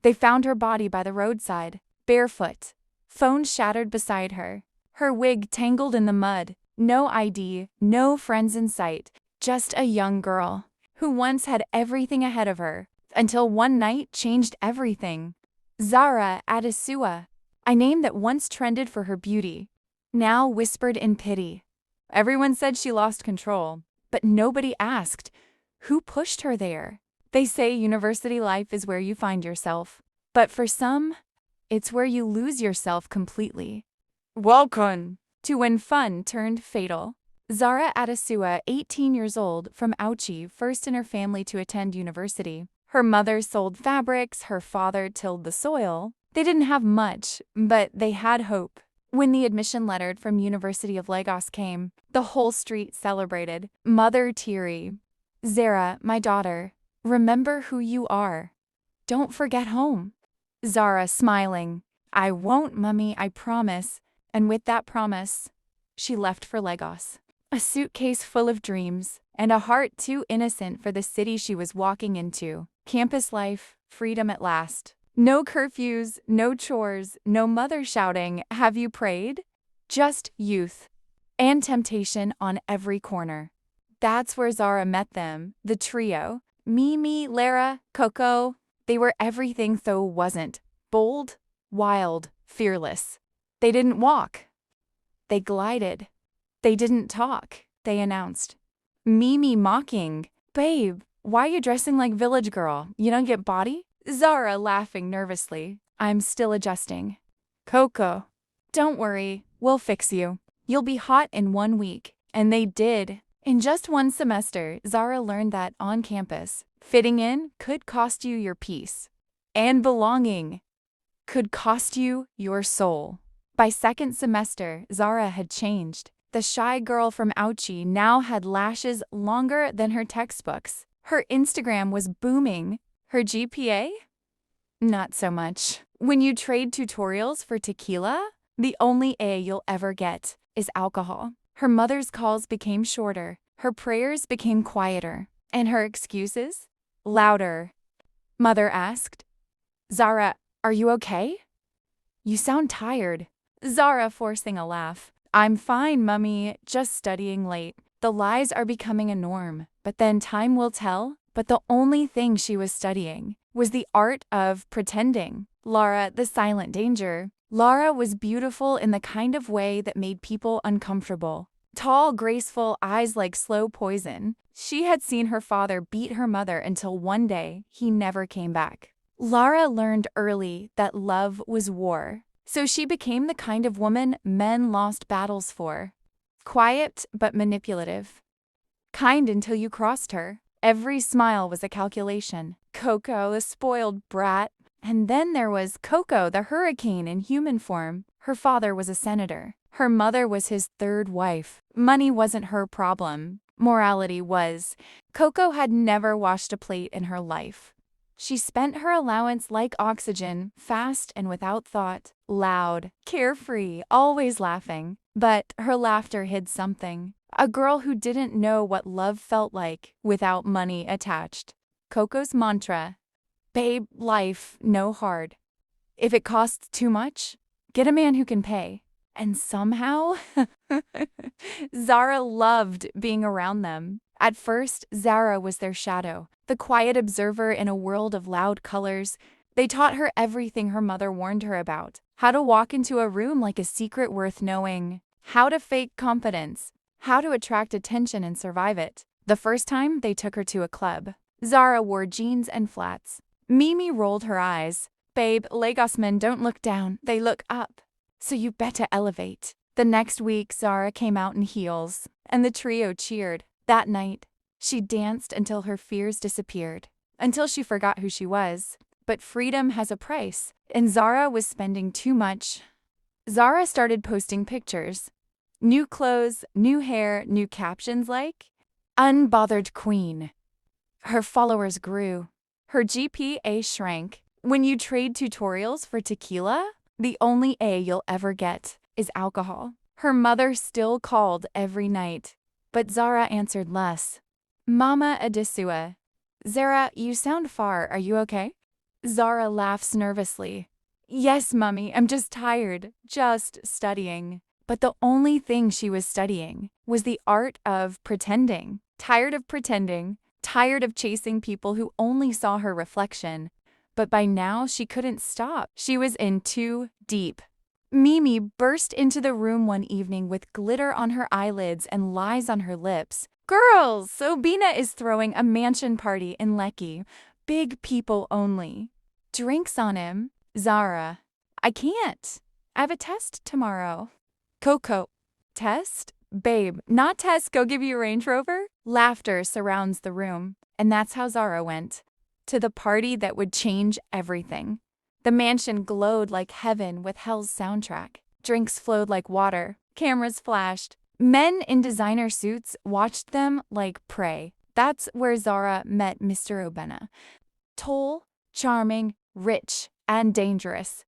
They found her body by the roadside, barefoot. Phone shattered beside her. Her wig tangled in the mud. No ID, no friends in sight. Just a young girl who once had everything ahead of her, until one night changed everything. Zara Adesuwa, a name that once trended for her beauty, now whispered in pity. Everyone said she lost control, but nobody asked, who pushed her there? They say university life is where you find yourself, but for some, it's where you lose yourself completely. Welcome to when fun turned fatal. Zara Adesuwa, 18 years old, from Auchi, first in her family to attend university. Her mother sold fabrics, her father tilled the soil. They didn't have much, but they had hope. When the admission letter from University of Lagos came, the whole street celebrated. Mother teary. Zara, my daughter, remember who you are. Don't forget home. Zara smiling. I won't, Mummy, I promise. And with that promise, she left for Lagos. A suitcase full of dreams, and a heart too innocent for the city she was walking into. Campus life, freedom at last. No curfews, no chores, no mother shouting, have you prayed? Just youth. And temptation on every corner. That's where Zara met them, the trio. Mimi, Lara, Koko. They were everything Tho wasn't. Bold, wild, fearless. They didn't walk. They glided. They didn't talk, they announced. Mimi mocking. Babe, why are you dressing like village girl? You don't get body? Zara laughing nervously. I'm still adjusting. Koko. Don't worry, we'll fix you. You'll be hot in 1 week. And they did. In just 1 semester, Zara learned that on campus, fitting in could cost you your peace. And belonging could cost you your soul. By 2nd semester, Zara had changed. The shy girl from Auchi now had lashes longer than her textbooks. Her Instagram was booming. Her GPA? Not so much. When you trade tutorials for tequila, the only A you'll ever get is alcohol. Her mother's calls became shorter. Her prayers became quieter. And her excuses? Louder. Mother asked, Zara, are you okay? You sound tired. Zara forcing a laugh. I'm fine, Mummy, just studying late. The lies are becoming a norm, but then time will tell. But the only thing she was studying was the art of pretending. Lara, the silent danger. Lara was beautiful in the kind of way that made people uncomfortable. Tall, graceful, eyes like slow poison. She had seen her father beat her mother until one day he never came back. Lara learned early that love was war. So she became the kind of woman men lost battles for. Quiet but manipulative. Kind until you crossed her. Every smile was a calculation. Koko, the spoiled brat. And then there was Koko, the hurricane in human form. Her father was a senator. Her mother was his 3rd wife. Money wasn't her problem. Morality was. Koko had never washed a plate in her life. She spent her allowance like oxygen, fast and without thought, loud, carefree, always laughing. But her laughter hid something. A girl who didn't know what love felt like without money attached. Koko's mantra, babe, life, no hard. If it costs too much, get a man who can pay. And somehow, Zara loved being around them. At first, Zara was their shadow, the quiet observer in a world of loud colors. They taught her everything her mother warned her about. How to walk into a room like a secret worth knowing. How to fake confidence. How to attract attention and survive it. The first time, they took her to a club. Zara wore jeans and flats. Mimi rolled her eyes. Babe, Lagos men don't look down, they look up. So you better elevate. The next week, Zara came out in heels, and the trio cheered. That night, she danced until her fears disappeared, until she forgot who she was. But freedom has a price, and Zara was spending too much. Zara started posting pictures. New clothes, new hair, new captions like, Unbothered Queen. Her followers grew. Her GPA shrank. When you trade tutorials for tequila, the only A you'll ever get is alcohol. Her mother still called every night. But Zara answered less. Mama Adesuwa. Zara, you sound far, are you okay? Zara laughs nervously. Yes, Mummy, I'm just tired, just studying. But the only thing she was studying was the art of pretending. Tired of pretending, tired of chasing people who only saw her reflection. But by now she couldn't stop. She was in too deep. Mimi burst into the room one evening with glitter on her eyelids and lies on her lips. Girls, Sobina is throwing a mansion party in Lekki. Big people only. Drinks on him. Zara. I can't. I have a test tomorrow. Koko. Test? Babe, not test, go give you a Range Rover? Laughter surrounds the room, and that's how Zara went. To the party that would change everything. The mansion glowed like heaven with hell's soundtrack. Drinks flowed like water. Cameras flashed. Men in designer suits watched them like prey. That's where Zara met Mr. Obena. Tall, charming, rich, and dangerous.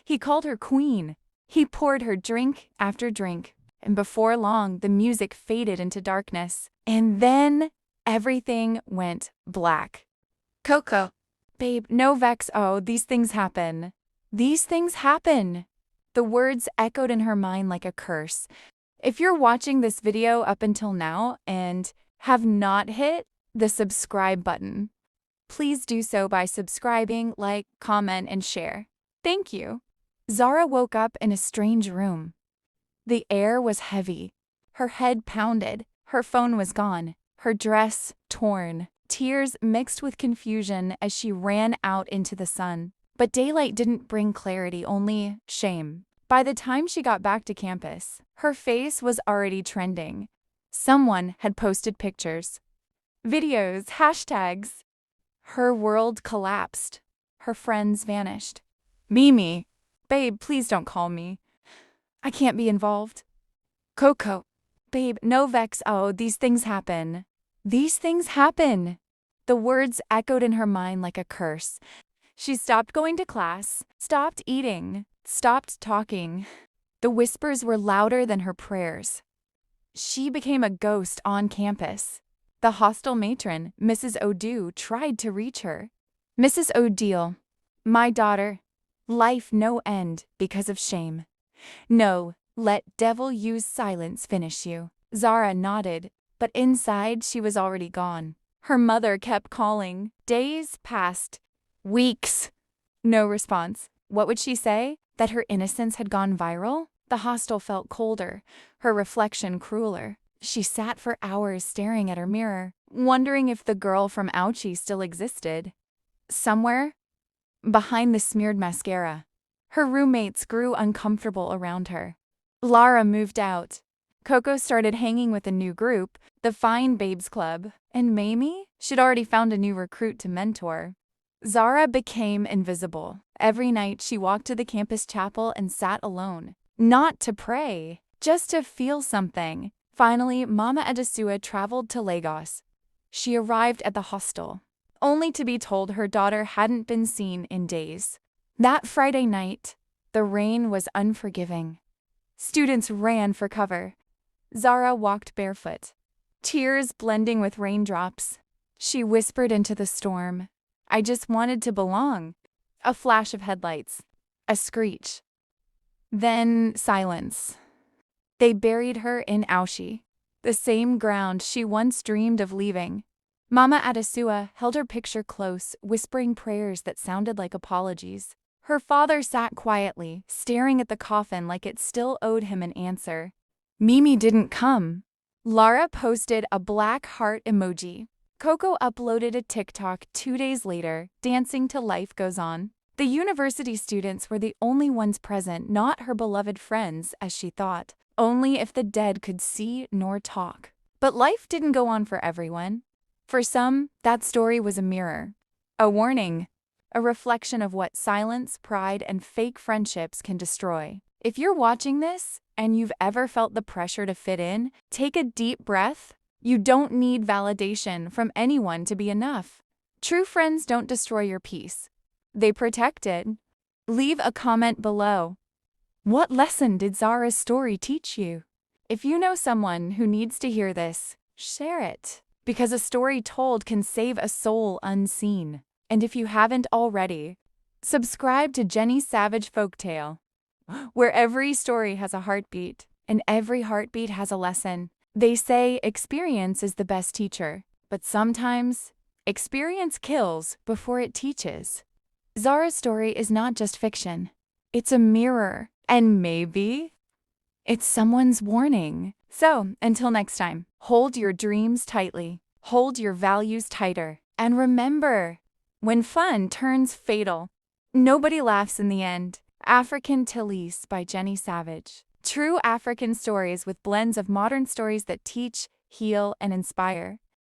He called her queen. He poured her drink after drink. And before long, the music faded into darkness. And then everything went black. Koko. Babe, no vex. Oh, these things happen. These things happen. The words echoed in her mind like a curse. If you're watching this video up until now and have not hit the subscribe button, please do so by subscribing, like, comment, and share. Thank you. Zara woke up in a strange room. The air was heavy. Her head pounded. Her phone was gone. Her dress torn. Tears mixed with confusion as she ran out into the sun. But daylight didn't bring clarity, only shame. By the time she got back to campus, her face was already trending. Someone had posted pictures, videos, hashtags. Her world collapsed. Her friends vanished. Mimi. Babe, please don't call me. I can't be involved. Koko. Babe, no vex. Oh, these things happen. These things happen. The words echoed in her mind like a curse. She stopped going to class, stopped eating, stopped talking. The whispers were louder than her prayers. She became a ghost on campus. The hostel matron, Mrs. O'Dew, tried to reach her. Mrs. O'Dew, my daughter, life no end because of shame. No, let devil use silence finish you. Zara nodded, but inside she was already gone. Her mother kept calling. Days passed. Weeks. No response. What would she say? That her innocence had gone viral? The hostel felt colder, her reflection crueler. She sat for hours staring at her mirror, wondering if the girl from Ouchie still existed. Somewhere behind the smeared mascara, her roommates grew uncomfortable around her. Lara moved out. Koko started hanging with a new group, the Fine Babes Club, and Mamie? She'd already found a new recruit to mentor. Zara became invisible. Every night she walked to the campus chapel and sat alone. Not to pray, just to feel something. Finally, Mama Adesuwa traveled to Lagos. She arrived at the hostel, only to be told her daughter hadn't been seen in days. That Friday night, the rain was unforgiving. Students ran for cover. Zara walked barefoot, tears blending with raindrops. She whispered into the storm, I just wanted to belong. A flash of headlights, a screech. Then silence. They buried her in Ouchie, the same ground she once dreamed of leaving. Mama Adesuwa held her picture close, whispering prayers that sounded like apologies. Her father sat quietly, staring at the coffin like it still owed him an answer. Mimi didn't come. Lara posted a black heart emoji. Koko uploaded a TikTok 2 days later, dancing to Life Goes On. The university students were the only ones present, not her beloved friends, as she thought. Only if the dead could see nor talk. But life didn't go on for everyone. For some, that story was a mirror. A warning. A reflection of what silence, pride, and fake friendships can destroy. If you're watching this, and you've ever felt the pressure to fit in, take a deep breath. You don't need validation from anyone to be enough. True friends don't destroy your peace. They protect it. Leave a comment below. What lesson did Zara's story teach you? If you know someone who needs to hear this, share it. Because a story told can save a soul unseen. And if you haven't already, subscribe to Jenny Savage Folktale, where every story has a heartbeat, and every heartbeat has a lesson. They say experience is the best teacher, but sometimes experience kills before it teaches. Zara's story is not just fiction. It's a mirror, and maybe it's someone's warning. So, until next time, hold your dreams tightly, hold your values tighter, and remember, when fun turns fatal, nobody laughs in the end. African Tales by Jenny Savage. True African stories with blends of modern stories that teach, heal, and inspire.